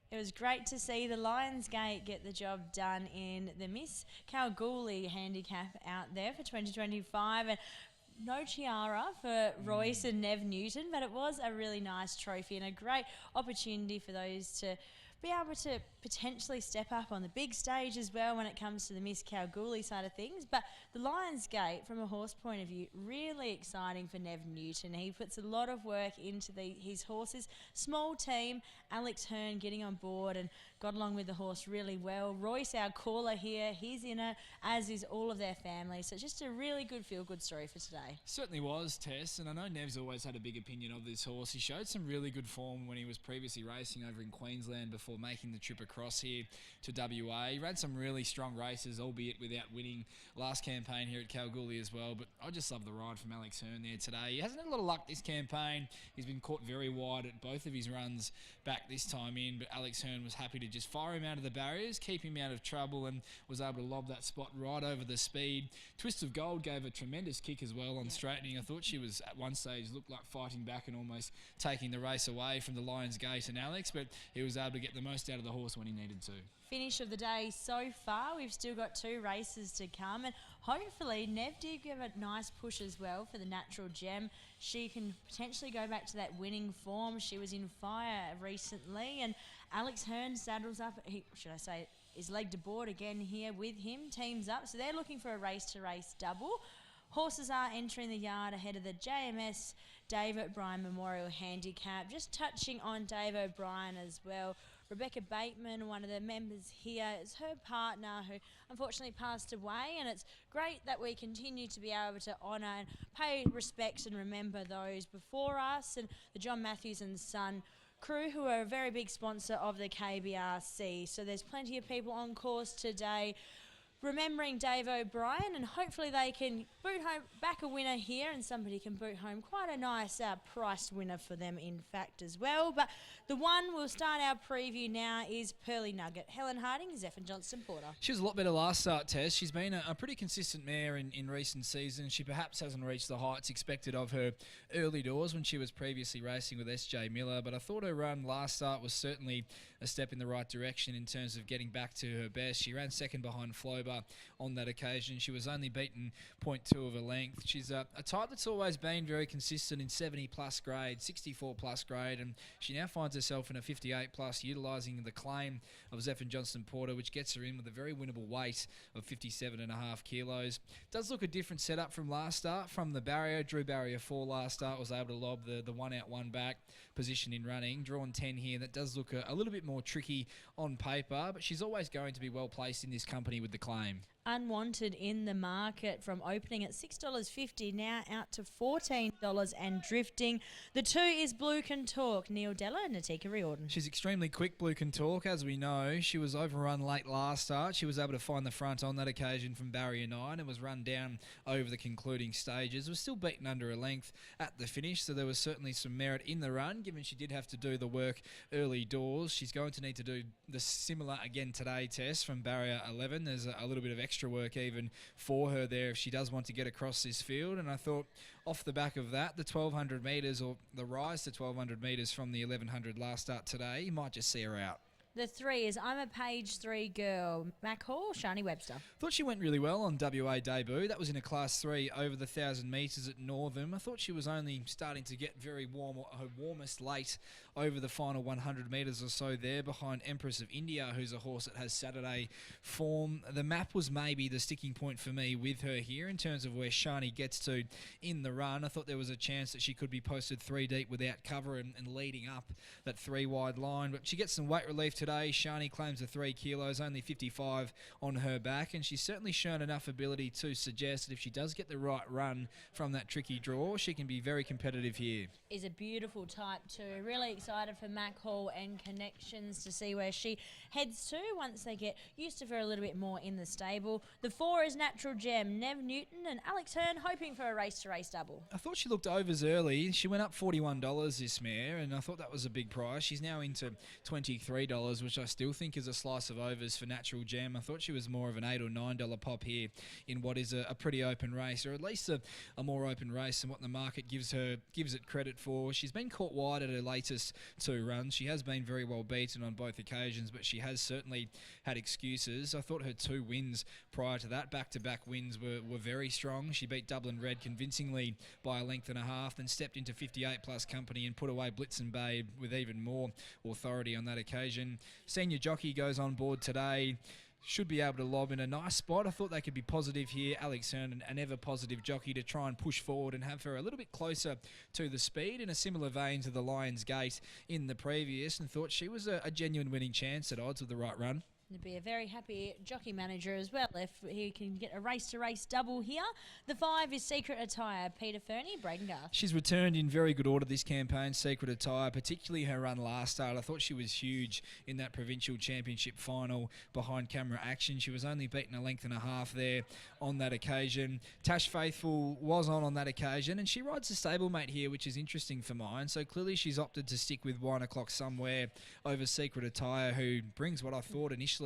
It was great to see the Lionsgate get the job done in the Miss Kalgoorlie Handicap out there for 2025. And no tiara for Royce and Nev Newton, but it was a really nice trophy and a great opportunity for those to be able to potentially step up on the big stage as well when it comes to the Miss Kalgoorlie side of things. But the Lionsgate, from a horse point of view, really exciting for Nev Newton. He puts a lot of work into his horses. Small team, Alex Hearn getting on board and got along with the horse really well. Royce, our caller here, he's in it, as is all of their family. So just a really good feel-good story for today. Certainly was, Tess, and I know Nev's always had a big opinion of this horse. He showed some really good form when he was previously racing over in Queensland before making the trip across here to WA. He ran some really strong races, albeit without winning last campaign here at Kalgoorlie as well, but I just love the ride from Alex Hearn there today. He hasn't had a lot of luck this campaign. He's been caught very wide at both of his runs back this time in, but Alex Hearn was happy to just fire him out of the barriers, keep him out of trouble, and was able to lob that spot right over the speed. Twist of Gold gave a tremendous kick as well on straightening. I thought she was at one stage looked like fighting back and almost taking the race away from the Lionsgate and Alex, but he was able to get the most out of the horse when he needed to. Finish of the day so far. We've still got 2 races to come, and hopefully Nev did give a nice push as well for the Natural Gem. She can potentially go back to that winning form. She was in fire recently, and Alex Hearn saddles up, is legged aboard again here with him, teams up, so they're looking for a race-to-race double. Horses are entering the yard ahead of the JMS Dave Obrien Memorial Handicap. Just touching on Dave Obrien as well. Rebecca Bateman, one of the members here, is her partner who unfortunately passed away, and it's great that we continue to be able to honour and pay respects and remember those before us, and the John Matthews and Son crew, who are a very big sponsor of the KBRC. So there's plenty of people on course today remembering Dave Obrien, and hopefully they can boot home back a winner here, and somebody can boot home quite a nice priced winner for them in fact as well. But the one we'll start our preview now is Pearly Nugget. Helen Harding, Zephyr Johnson Porter. She was a lot better last start, Tess. She's been a pretty consistent mare in recent seasons. She perhaps hasn't reached the heights expected of her early doors when she was previously racing with SJ Miller, but I thought her run last start was certainly a step in the right direction in terms of getting back to her best. She ran second behind Flober on that occasion. She was only beaten 0.2 of a length. She's a type that's always been very consistent in 70 plus grade, 64 plus grade, and she now finds herself in a 58 plus, utilising the claim of Zephyr Johnson Porter, which gets her in with a very winnable weight of 57.5 kilos. Does look a different setup from last start. From the barrier, drew barrier 4 last start, was able to lob the 1 out 1 back position in running. Drawn 10 here. That does look a little bit more tricky on paper, but she's always going to be well placed in this company with the claim. Unwanted in the market, from opening at $6.50 now out to $14 and drifting. The 2 is Blue Can Talk, Neil Della and Natika Riordan. She's extremely quick, Blue Can Talk, as we know. She was overrun late last start. She was able to find the front on that occasion from barrier 9 and was run down over the concluding stages. Was still beaten under a length at the finish, so there was certainly some merit in the run, given she did have to do the work early doors. She's going to need to do the similar again today, Tess, from barrier 11. There's a little bit of extra work even for her there if she does want to get across this field, and I thought off the back of that, the 1200 metres, or the rise to 1200 metres from the 1100 last start today, you might just see her out. The 3 is I'm a Page 3 girl, Mac Hall, Shani Webster. Thought she went really well on WA debut. That was in a Class 3 over the 1,000 metres at Northam. I thought she was only starting to get very warm, her warmest late over the final 100 metres or so there behind Empress of India, who's a horse that has Saturday form. The map was maybe the sticking point for me with her here in terms of where Shani gets to in the run. I thought there was a chance that she could be posted 3 deep without cover and leading up that 3 wide line, but she gets some weight relief today. Shani claims the 3 kilos, only 55 on her back, and she's certainly shown enough ability to suggest that if she does get the right run from that tricky draw, she can be very competitive here. Is a beautiful type too. Really excited for Mac Hall and Connections to see where she heads to once they get used to her a little bit more in the stable. The 4 is Natural Gem, Nev Newton and Alex Hearn hoping for a race-to-race double. I thought she looked overs early. She went up $41 this mare, and I thought that was a big price. She's now into $23 $10, which I still think is a slice of overs for Natural Gem. I thought she was more of an $8 or $9 pop here in what is a pretty open race, or at least a more open race than what the market gives it credit for. She's been caught wide at her latest 2 runs. She has been very well beaten on both occasions, but she has certainly had excuses. I thought her 2 wins prior to that, back-to-back wins, were very strong. She beat Dublin Red convincingly by a length and a half, then stepped into 58-plus company and put away Blitzen Babe with even more authority on that occasion. Senior Jockey goes on board today. Should be able to lob in a nice spot. I thought they could be positive here. Alex Hearn, an ever-positive jockey, to try and push forward and have her a little bit closer to the speed, in a similar vein to the Lions Gate in the previous, and thought she was a genuine winning chance at odds with the right run. He'd be a very happy jockey manager as well if he can get a race-to-race double here. The 5 is Secret Attire. Peter Fernie, Brayden Gaerth. She's returned in very good order this campaign, Secret Attire, particularly her run last start. I thought she was huge in that provincial championship final behind camera action. She was only beaten a length and a half there on that occasion. Tash Faithful was on that occasion, and she rides a stablemate here, which is interesting for mine. So clearly she's opted to stick with Wine O'Clock Somewhere over Secret Attire, who brings what I thought initially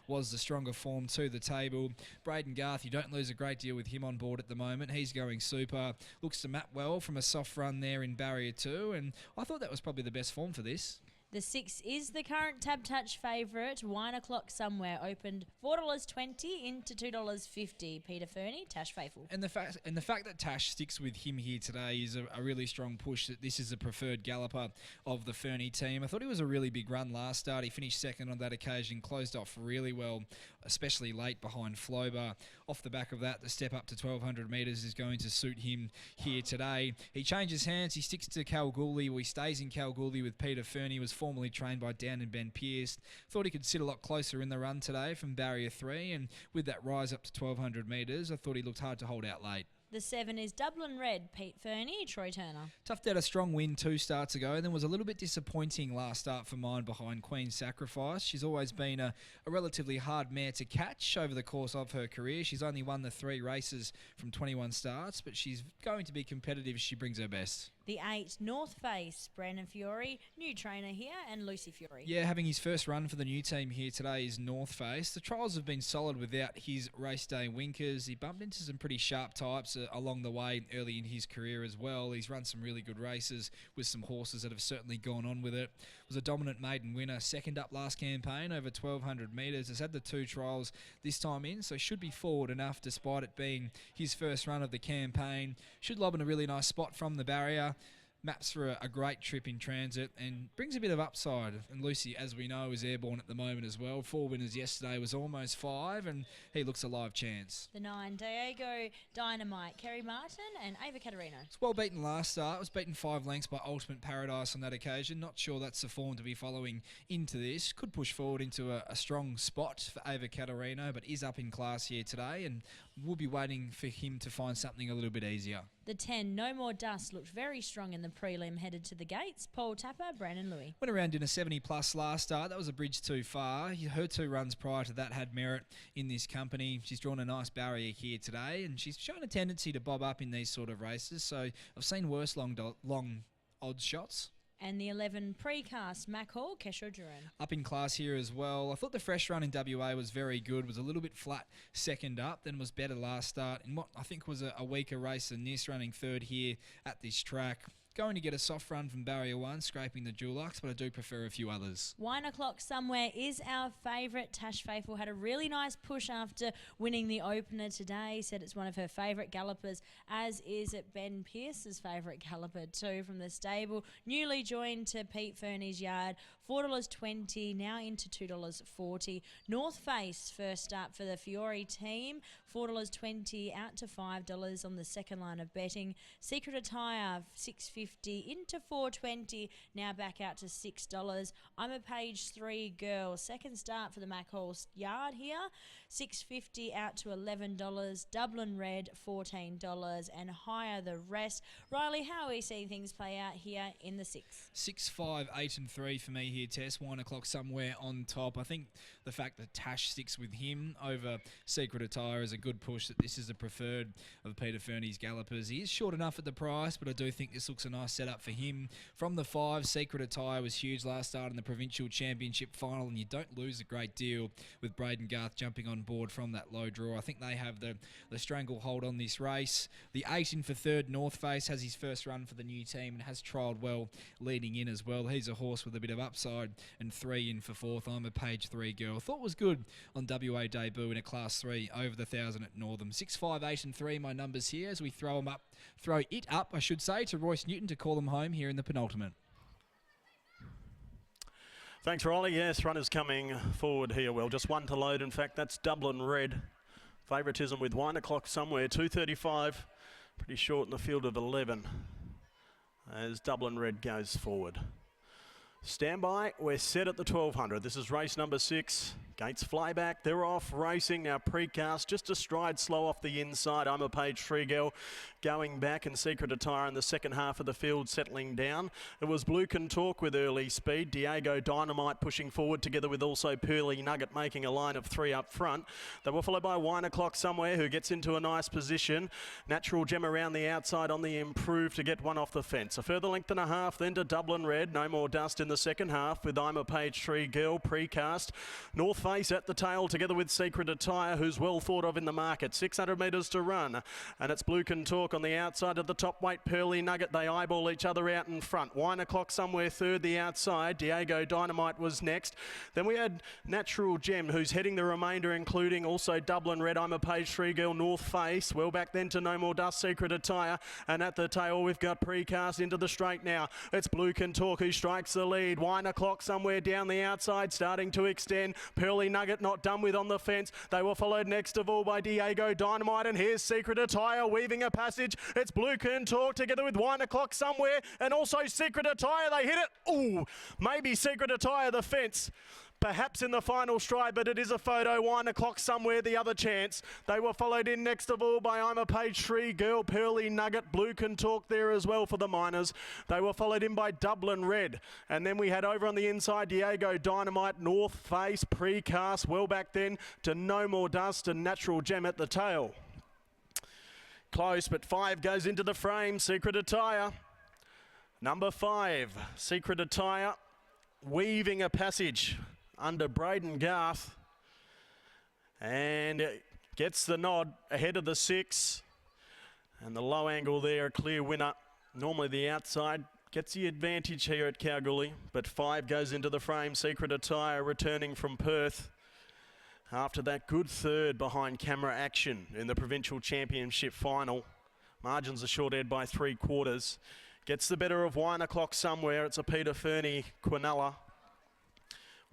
was the stronger form to the table. Brayden Gaerth, you don't lose a great deal with him on board at the moment. He's going super. Looks to map well from a soft run there in Barrier 2, and I thought that was probably the best form for this. The 6 is the current Tab Touch favourite. Wine O'Clock Somewhere opened $4.20 into $2.50. Peter Fernie, Tash Faithful. And the fact that Tash sticks with him here today is a really strong push that this is a preferred galloper of the Fernie team. I thought he was a really big run last start. He finished second on that occasion, closed off really well, especially late behind Flober. Off the back of that, the step up to 1,200 metres is going to suit him here today. He changes hands. He sticks to Kalgoorlie. He stays in Kalgoorlie with Peter Fernie. Was formerly trained by Dan and Ben Pearce. Thought he could sit a lot closer in the run today from Barrier 3, and with that rise up to 1,200 metres, I thought he looked hard to hold out late. The 7 is Dublin Red, Pete Fernie, Troy Turner. Toughed out a strong win 2 starts ago, then was a little bit disappointing last start for mine behind Queen's Sacrifice. She's always been a relatively hard mare to catch over the course of her career. She's only won the 3 races from 21 starts, but she's going to be competitive if she brings her best. The 8, North Face, Brandon Fiore, new trainer here, and Lucy Fiore. Yeah, having his first run for the new team here today is North Face. The trials have been solid without his race day winkers. He bumped into some pretty sharp types along the way early in his career as well. He's run some really good races with some horses that have certainly gone on with it. Was a dominant maiden winner, second up last campaign over 1,200 metres. Has had the 2 trials this time in, so should be forward enough despite it being his first run of the campaign. Should lob in a really nice spot from the barrier. Maps for a great trip in transit and brings a bit of upside. And Lucy, as we know, is airborne at the moment as well. 4 winners yesterday, was almost 5, and he looks a live chance. The 9, Diego Dynamite, Kerry Martin, and Ava Caterino. It's well beaten last start. Was beaten 5 lengths by Ultimate Paradise on that occasion. Not sure that's the form to be following into this. Could push forward into a strong spot for Ava Caterino, but is up in class here today, and we'll be waiting for him to find something a little bit easier. The 10, No More Dust, looked very strong in the prelim, headed to the gates. Paul Tapper, Brandon Louis. Went around in a 70-plus last start. That was a bridge too far. Her 2 runs prior to that had merit in this company. She's drawn a nice barrier here today, and she's shown a tendency to bob up in these sort of races. So I've seen worse long odds shots. And the 11, Precast, Mac Hall, Kesho Duran. Up in class here as well. I thought the fresh run in WA was very good. Was a little bit flat second up, then was better last start in what I think was a weaker race than this, running 3rd here at this track. Going to get a soft run from Barrier 1, scraping the Dulux, but I do prefer a few others. Wine O'Clock Somewhere is our favourite. Tash Faithful had a really nice push after winning the opener today. Said it's one of her favourite gallopers, as is it Ben Pearce's favourite galloper too from the stable. Newly joined to Pete Fernie's yard, $4.20, now into $2.40. North Face, first up for the Fiore team, $4.20 out to $5 on the second line of betting. Secret Attire, $6.50 into $4.20, now back out to $6. I'm a page 3 girl. Second start for the Mac Hall yard here. $6.50 out to $11. Dublin Red, $14, and higher the rest. Riley, how are we seeing things play out here in the 6? 6, 5, 8 and 3 for me here, Tess. 1 o'clock somewhere on top. I think the fact that Tash sticks with him over Secret Attire is a good push, that this is the preferred of Peter Fernie's gallopers. He is short enough at the price, but I do think this looks a nice setup for him. From the 5, Secret Attire was huge last start in the Provincial Championship final, and you don't lose a great deal with Brayden Gaerth jumping on board from that low draw. I think they have the stranglehold on this race. The 8 in for third, North Face, has his first run for the new team and has trialled well leading in as well. He's a horse with a bit of upside. And 3 in for fourth, I'm a Page 3 girl. Thought was good on WA debut in a Class 3 over the 1,000 at Northam. 6, 5, 8 and 3, my numbers here as we throw it up, I should say, to Royce Newton to call them home here in the penultimate. Thanks, Riley. Yes, runners coming forward here. Well, just one to load. In fact, that's Dublin Red. Favouritism with 1 o'clock somewhere. 2:35. Pretty short in the field of 11 as Dublin Red goes forward. Stand by. We're set at the 1200. This is race number 6. Gates fly back. They're off racing now. Precast just a stride slow off the inside. I'm a Page 3 girl going back, and Secret Attire in the second half of the field settling down. It was Blue Can Talk with early speed. Diego Dynamite pushing forward together with also Pearly Nugget making a line of 3 up front. They were followed by 1 o'clock somewhere, who gets into a nice position. Natural Gem around the outside on the improve to get one off the fence. A further length and a half then to Dublin Red. No More Dust in the second half with I'm a Page 3 girl. Precast. North Face at the tail together with Secret Attire, who's well thought of in the market. 600 metres to run, and it's Blue Can Talk on the outside of the top weight. Pearly Nugget, they eyeball each other out in front. 1 o'clock somewhere third, the outside. Diego Dynamite was next. Then we had Natural Gem, who's heading the remainder, including also Dublin Red, I'm a Page 3 girl, North Face. Well back then to No More Dust, Secret Attire, and at the tail we've got Precast into the straight now. It's Blue Can Talk who strikes the lead. 1 o'clock somewhere down the outside, starting to extend. Pearly Nugget not done with on the fence. They were followed next of all by Diego Dynamite, and here's Secret Attire weaving a passage. It's Blue Can Talk together with 1 o'clock somewhere, and also Secret Attire. They hit it. Ooh, maybe Secret Attire the fence. Perhaps in the final stride, but it is a photo. 1 o'clock somewhere, the other chance. They were followed in next of all by I'm a Page 3 girl, Pearly Nugget. Blue Can Talk there as well for the minors. They were followed in by Dublin Red. And then we had over on the inside Diego Dynamite, North Face, Precast. Well back then to No More Dust and Natural Gem at the tail. Close, but 5 goes into the frame. Secret Attire. Number 5, Secret Attire, weaving a passage under Brayden Gaerth, and gets the nod ahead of the 6, and the low angle there, a clear winner. Normally the outside gets the advantage here at Kalgoorlie, but 5 goes into the frame. Secret Attire returning from Perth after that good third behind Camera Action in the Provincial Championship final. Margins are short-aired by 3/4. Gets the better of 1 o'clock somewhere. It's a Peter Fernie Quinella.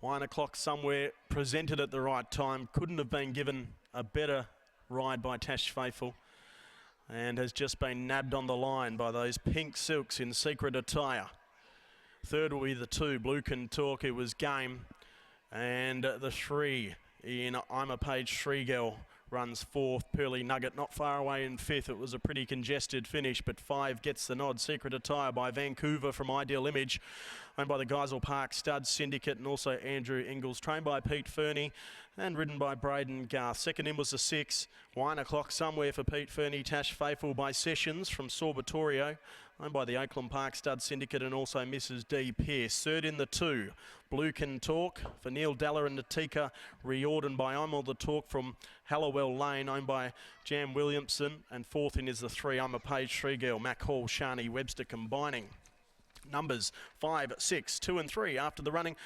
1 o'clock somewhere, presented at the right time. Couldn't have been given a better ride by Tash Faithful, and has just been nabbed on the line by those pink silks in Secret Attire. Third will be the 2, Blue Can Talk, who was game, and the 3 in I'm a Page 3 girl runs 4th. Pearly Nugget not far away in 5th. It was a pretty congested finish, but 5 gets the nod. Secret Attire by Vancouver from Ideal Image, owned by the Geisel Park Stud Syndicate, and also Andrew Ingles, trained by Pete Fernie and ridden by Brayden Gaerth. Second in was the 6. 1 o'clock somewhere for Pete Fernie. Tash Faithful by Sessions from Sorbatorio, owned by the Oakland Park Stud Syndicate, and also Mrs. D. Pearce. Third in the 2, Blue Can Talk for Neil Dalla and Natika Riordan by I'm All the Talk from Hallowell Lane, owned by Jam Williamson. And 4th in is the 3, I'm a Page 3 girl, Mac Hall, Shani Webster combining. Numbers 5, 6, 2 and 3 after the running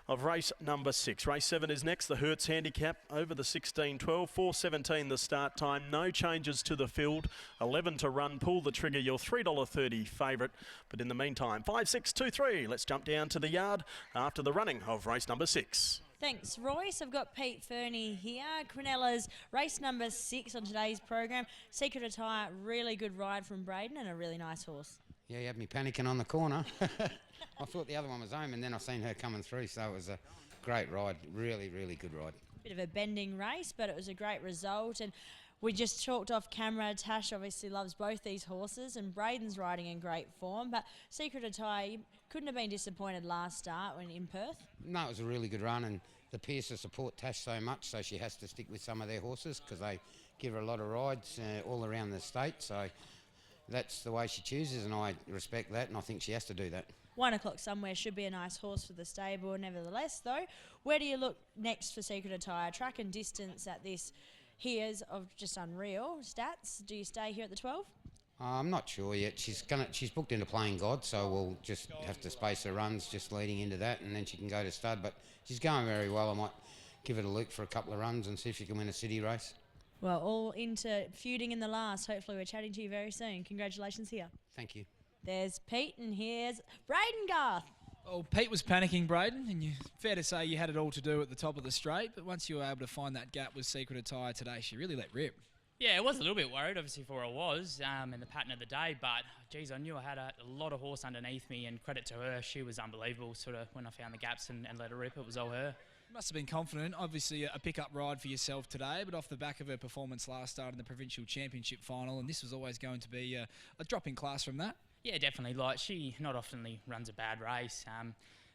of race number 6. Race 7 is next, the Hertz Handicap over the 16-12, 4:17 the start time. No changes to the field, 11 to run. Pull the trigger, your $3.30 favourite. But in the meantime, 5, 6, 2, 3. Let's jump down to the yard after the running of race number 6. Thanks, Royce. I've got Pete Fernie here. Quinella's race number 6 on today's program. Secret Attire, really good ride from Brayden and a really nice horse. Yeah, you had me panicking on the corner. I thought the other one was home, and then I seen her coming through, so it was a great ride. Really, really good ride. Bit of a bending race, but it was a great result. And we just talked off camera. Tash obviously loves both these horses, and Brayden's riding in great form. But Secret Attire, you couldn't have been disappointed last start when in Perth. No, it was a really good run, and the Pierces support Tash so much, so she has to stick with some of their horses because they give her a lot of rides all around the state. So that's the way she chooses, and I respect that, and I think she has to do that. 1 o'clock somewhere should be a nice horse for the stable. Nevertheless, though, where do you look next for Secret Attire? Track and distance at this here's of just unreal stats. Do you stay here at the 12? I'm not sure yet. She's booked into Playing God, so we'll just have to space her runs just leading into that, and then she can go to stud. But she's going very well. I might give it a look for a couple of runs and see if she can win a city race. Well, all into feuding in the last. Hopefully we're chatting to you very soon. Congratulations here. Thank you. There's Pete, and here's Brayden Gaerth. Well, Pete was panicking, Brayden, and fair to say you had it all to do at the top of the straight, but once you were able to find that gap with Secret Attire today, she really let rip. Yeah, I was a little bit worried, obviously, for where I was in the pattern of the day, but, geez, I knew I had a lot of horse underneath me, and credit to her, she was unbelievable, sort of, when I found the gaps and let her rip, it was all her. You must have been confident, obviously a pick-up ride for yourself today, but off the back of her performance last start in the Provincial Championship final, and this was always going to be a drop in class from that. Yeah, definitely, like, she not oftenly runs a bad race.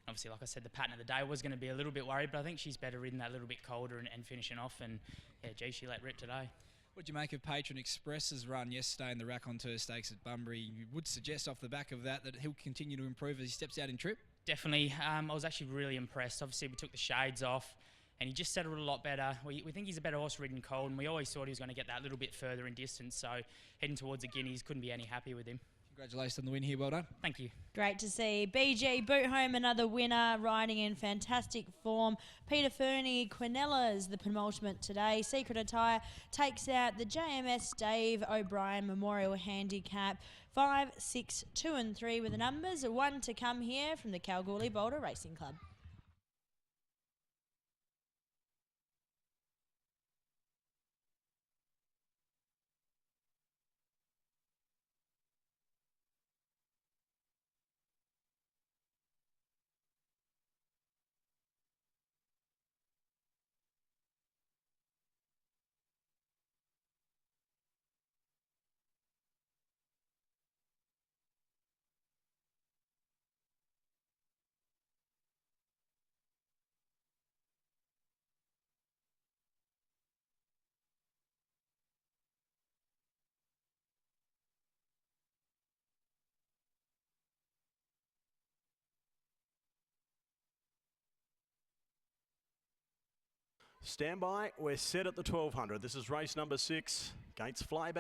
Obviously, like I said, the pattern of the day was going to be a little bit worried, but I think she's better ridden that little bit colder and finishing off, and, yeah, gee, she let rip today. What do you make of Patron Express's run yesterday in the Raconteur Stakes at Bunbury? You would suggest off the back of that he'll continue to improve as he steps out in trip? Definitely. I was actually really impressed. Obviously, we took the shades off, and he just settled a lot better. We think he's a better horse ridden cold, and we always thought he was going to get that little bit further in distance, so heading towards the Guineas, couldn't be any happier with him. Congratulations on the win here, well done. Thank you. Great to see. BG boot home another winner, riding in fantastic form. Peter Fernie, Quinellas, the penultimate today. Secret Attire takes out the JMS Dave Obrien Memorial Handicap. 5, 6, 2 and 3 with the numbers. 1 to come here from the Kalgoorlie Boulder Racing Club. Stand by. We're set at the 1200. This is race number 6. Gates fly back.